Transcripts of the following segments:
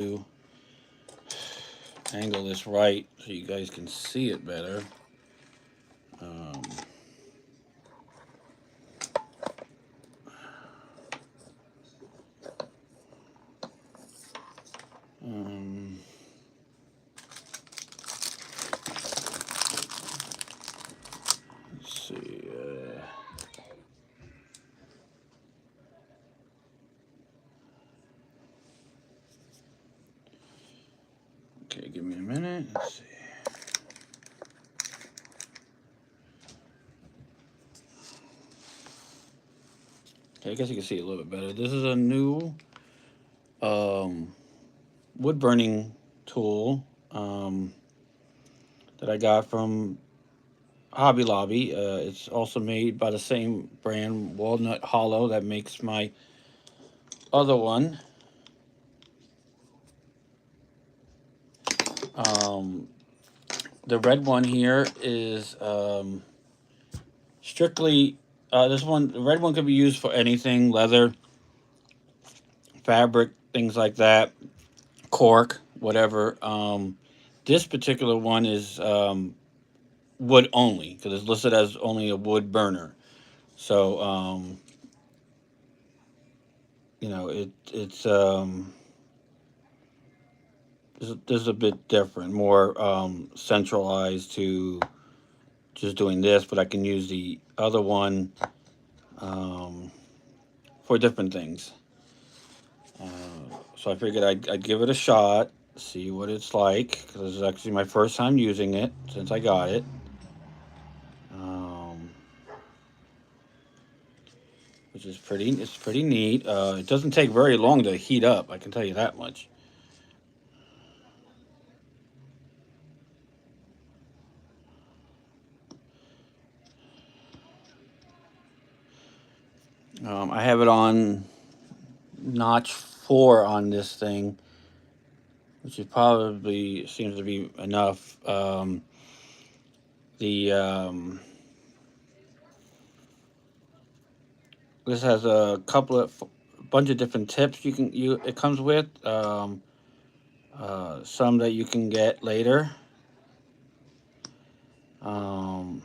to angle this right so you guys can see it better. Um, um, let's see. Okay, give me a minute. Let's see. Okay, I guess you can see it a little bit better. This is a new um, wood burning tool that I got from Hobby Lobby. It's also made by the same brand, Walnut Hollow, that makes my other one. Um, the red one here is strictly this one. The red one could be used for anything: leather, fabric, things like that, cork, whatever. This particular one is wood only because it's listed as only a wood burner. So it's this is a bit different, more centralized to just doing this, but I can use the other one um, for different things. So I figured I'd give it a shot, see what it's like, because this is actually my first time using it since I got it. Um, which is it's pretty neat. It doesn't take very long to heat up, I can tell you that much. I have it on notch 4 on this thing, which is probably seems to be enough. The This has a couple of bunch of different tips you it comes with. Some that you can get later. Um,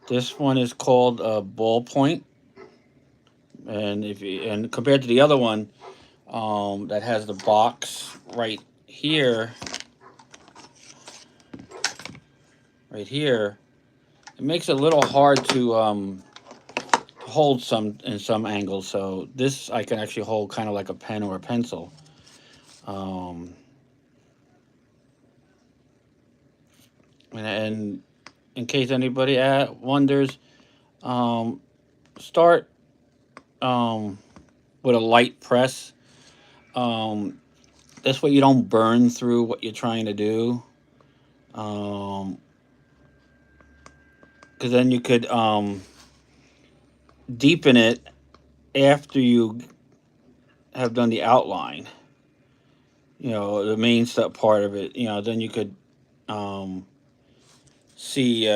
this one is called a ballpoint, and if you, and compared to the other one, that has the box right here, it makes it a little hard to hold some in some angles. So this I can actually hold kind of like a pen or a pencil. Um, and in case anybody wonders, um, start um, with a light press. Um, this way you don't burn through what you're trying to do. Because then you could deepen it after you have done the outline. The main step part of it. Then you could um, see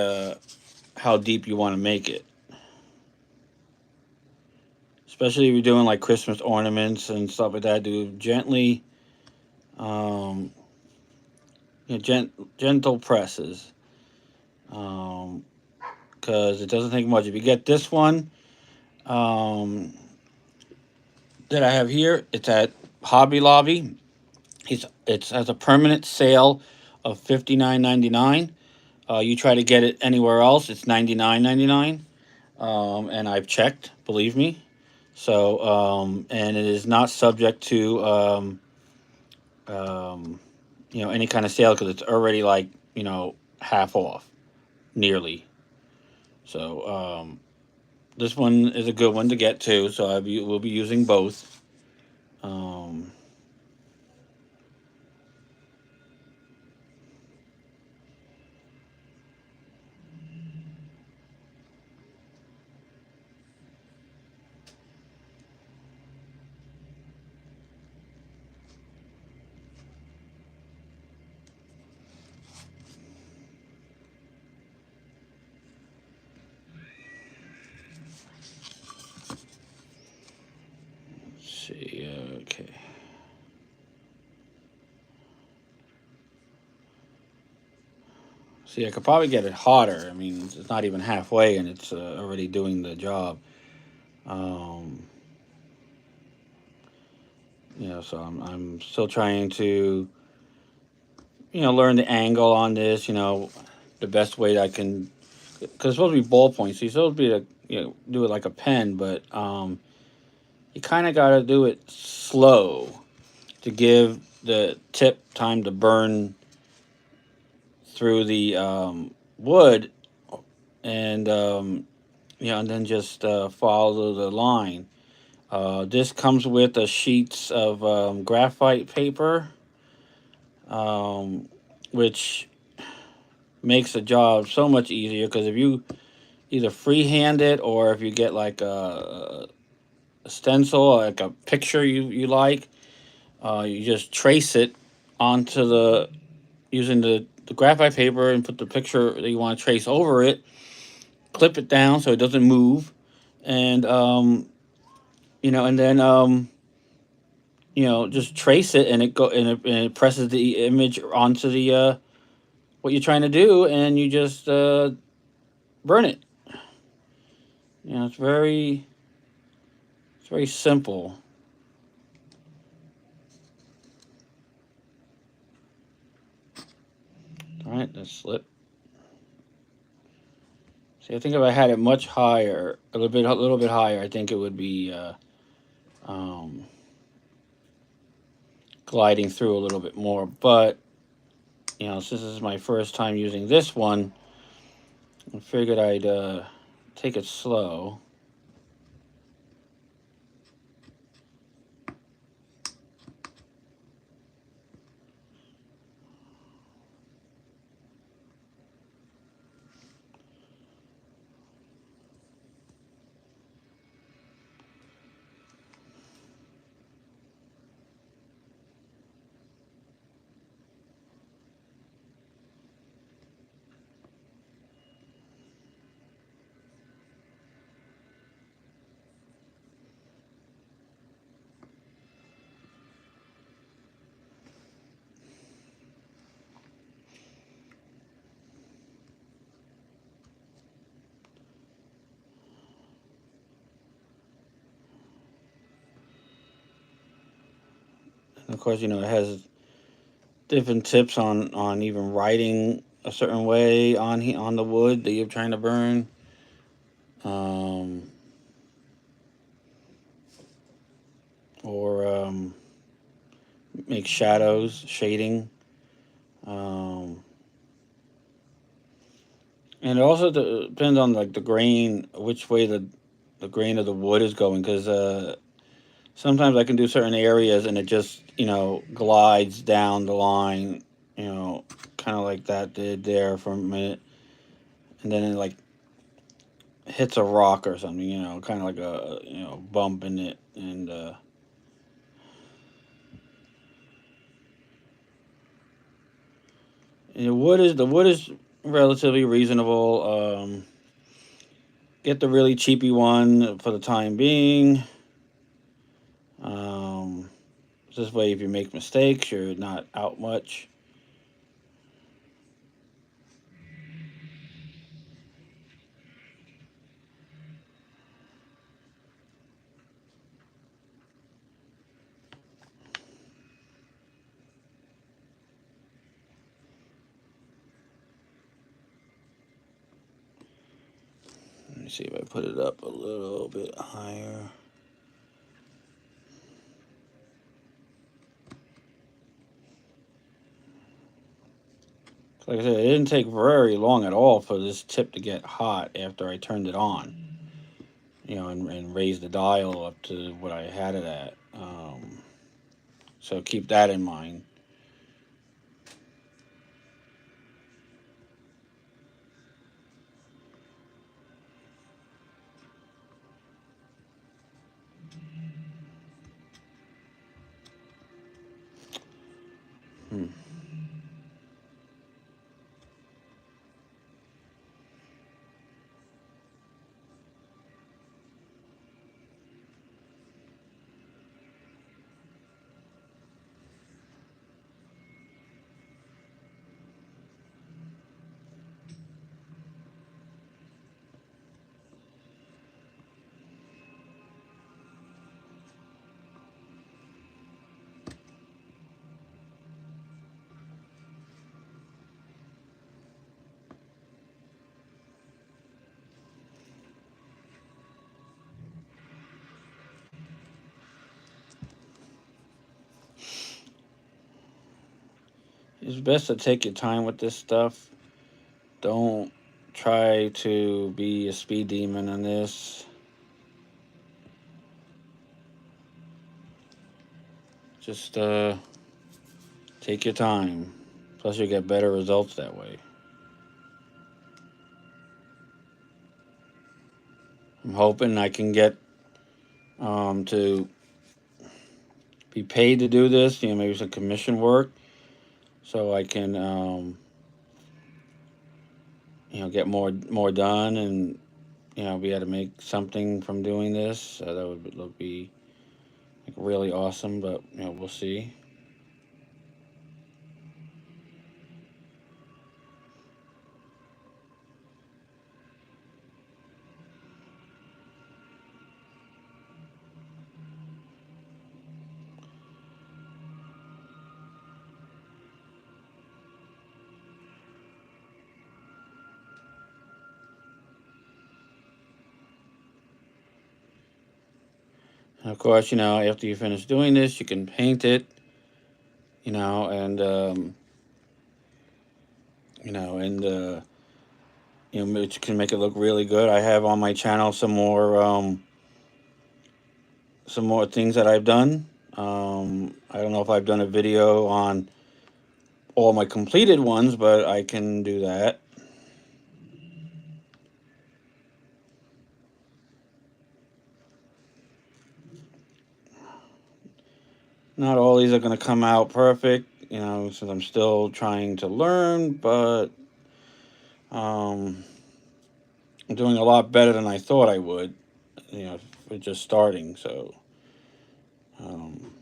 how deep you want to make it. Especially if you're doing like Christmas ornaments and stuff like that. Do gently, um, gentle presses. Because it doesn't take much. If you get this one um, that I have here, it's at Hobby Lobby. It has a permanent sale of $59.99. You try to get it anywhere else, it's $99.99. And I've checked, believe me. So and it is not subject to um, any kind of sale because it's already like half off, nearly. So this one is a good one to get too. So we'll be using both. Um, let's see. Okay. See, I could probably get it hotter. I mean, it's not even halfway, and it's already doing the job. Um, so I'm still trying to learn the angle on this. The best way that I can, because it's supposed to be ballpoint. So you're supposed to be do it like a pen, but you kind of got to do it slow to give the tip time to burn through the wood, and and then just follow the line. This comes with a sheets of graphite paper, um, which makes the job so much easier because if you either freehand it or if you get like a stencil, like a picture you like, you just trace it onto the using the graphite paper and put the picture that you want to trace over it, clip it down so it doesn't move, and and then just trace it, and it presses the image onto the what you're trying to do, and you just burn it. It's very simple. All right, that's slit. See, I think if I had it much higher, a little bit higher, I think it would be um, gliding through a little bit more. But since this is my first time using this one, I figured I'd take it slow. And of course, it has different tips on even writing a certain way on the wood that you're trying to burn. Um, or make shadows, shading. Um, and it also depends on like the grain, which way the grain of the wood is going, because sometimes I can do certain areas and it just glides down the line, you know, kind of like that did there for a minute, and then it like hits a rock or something, kind of like a bump in it, and the wood is relatively reasonable. Get the really cheapy one for the time being. Um, this way, if you make mistakes, you're not out much. Let me see if I put it up a little bit higher. Like I said, it didn't take very long at all for this tip to get hot after I turned it on, and raised the dial up to what I had it at. So keep that in mind. Hmm. it's best to take your time with this stuff. Don't try to be a speed demon in this. Just take your time. Plus, you get better results that way. I'm hoping I can get to be paid to do this. You know, maybe some commission work, so I can you know, get more done, and you know, be able to make something from doing this. That would be like really awesome. But you know, we'll see. And of course, you know, after you finish doing this, you can paint it. You know, and you know, and you know, which can make it look really good. I have on my channel some more things that I've done. I don't know if I've done a video on all my completed ones, but I can do that. Not all these are going to come out perfect, you know, since I'm still trying to learn, but um, I'm doing a lot better than I thought I would, you know, for just starting. Um,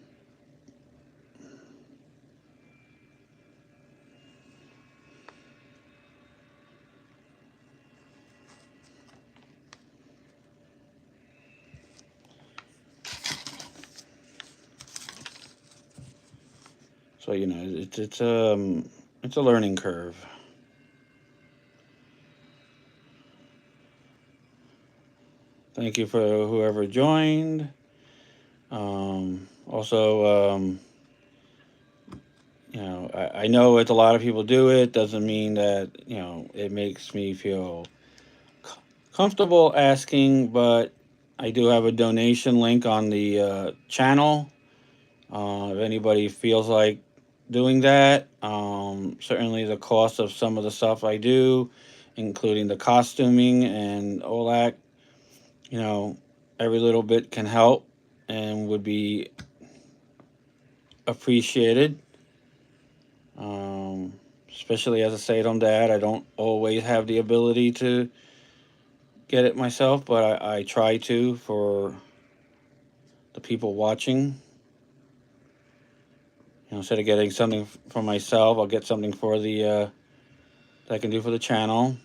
so you know, it's a learning curve. Thank you for whoever joined. Also, you know, I know it's a lot of people do it. Doesn't mean that you know it makes me feel comfortable asking, but I do have a donation link on the channel. If anybody feels like doing that, certainly the cost of some of the stuff I do, including the costuming and all that, you know, every little bit can help and would be appreciated. Especially as a stay-at-home dad, I don't always have the ability to get it myself, but I try to for the people watching. You know, instead of getting something for myself, I'll get something for the that I can do for the channel.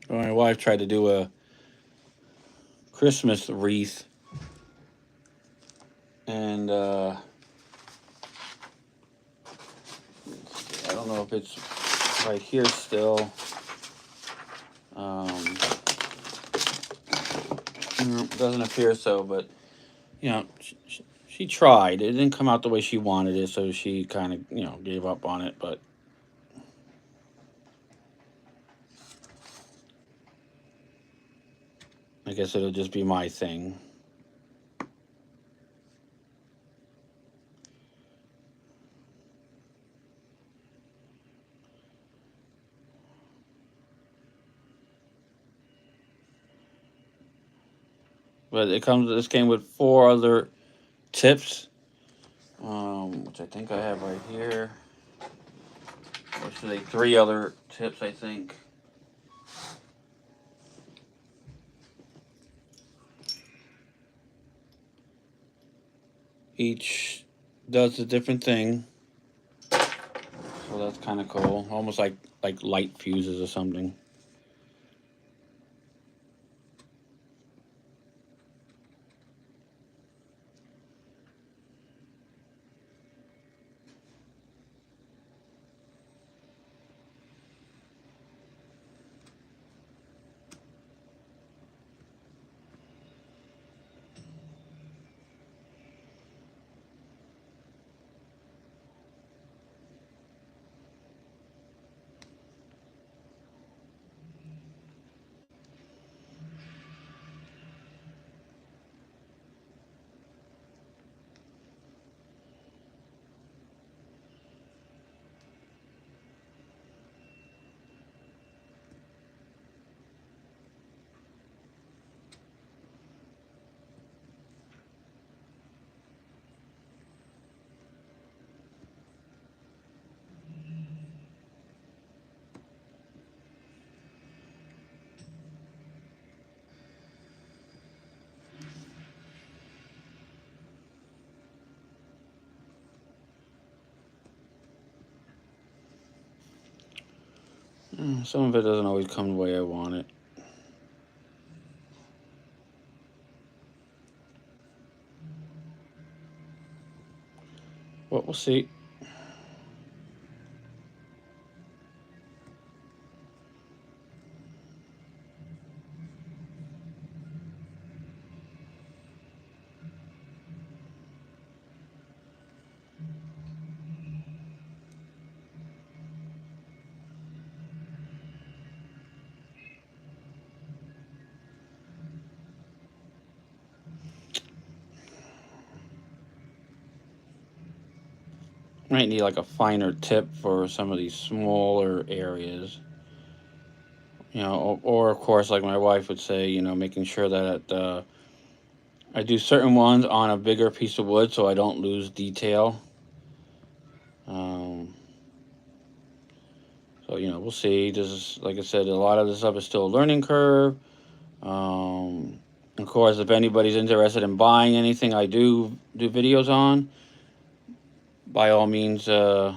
My wife tried to do a Christmas wreath, and I don't know if it's right here still. Um, doesn't appear so, but you know, she tried. It didn't come out the way she wanted it, so she kind of you know gave up on it. But I guess it'll just be my thing. But it comes. This came with 4 other tips, which I think I have right here. Actually, 3 other tips, I think. Each does a different thing. So that's kind of cool. Almost like light fuses or something. Some of it doesn't always come the way I want it. But we'll see. Might need like a finer tip for some of these smaller areas. Or of course, like my wife would say, making sure that I do certain ones on a bigger piece of wood so I don't lose detail. Um, so we'll see. This is, like I said, a lot of this stuff is still a learning curve. Of course, if anybody's interested in buying anything I do videos on, by all means, mention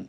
it.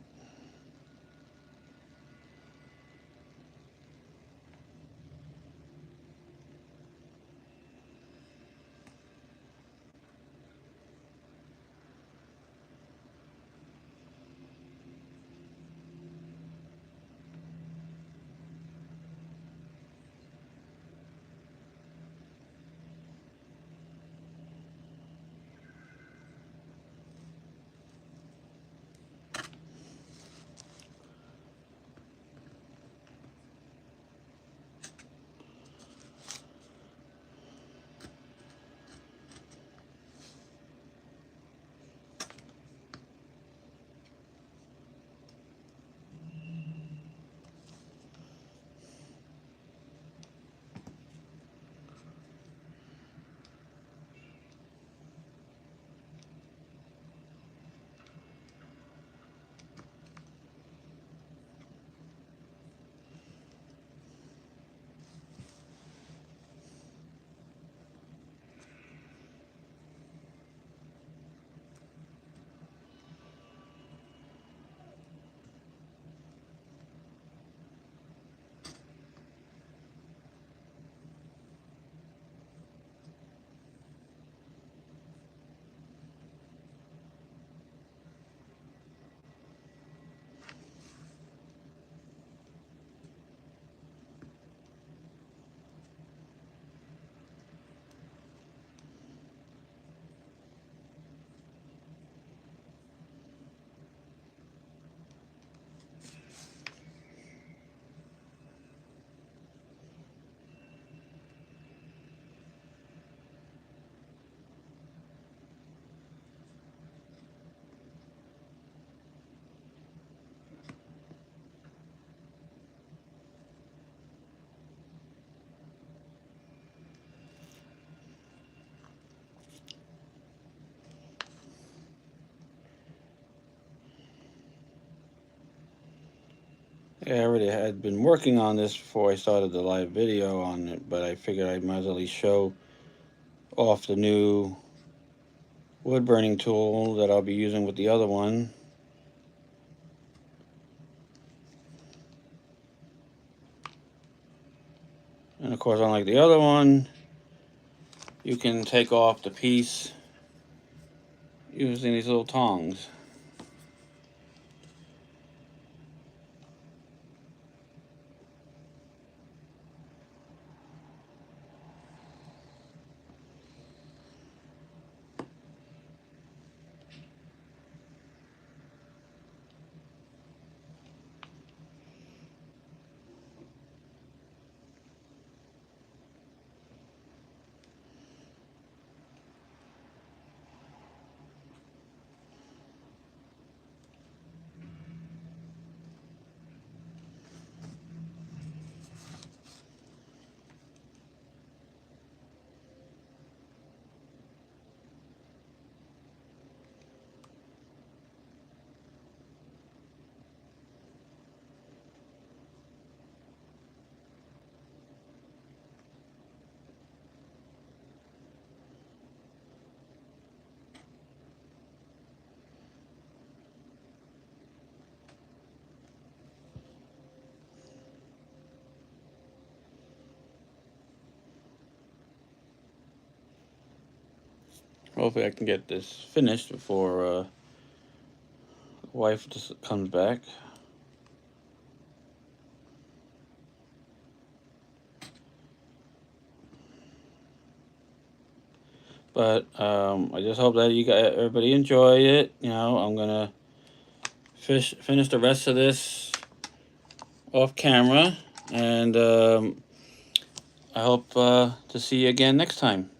Yeah, I already had been working on this before I started the live video on it, but I figured I might as well at least show off the new wood burning tool that I'll be using with the other one. And of course, unlike the other one, you can take off the piece using these little tongs. Hopefully I can get this finished before the wife just comes back. But I just hope that everybody enjoy it. You know, I'm gonna finish the rest of this off camera, and I hope to see you again next time.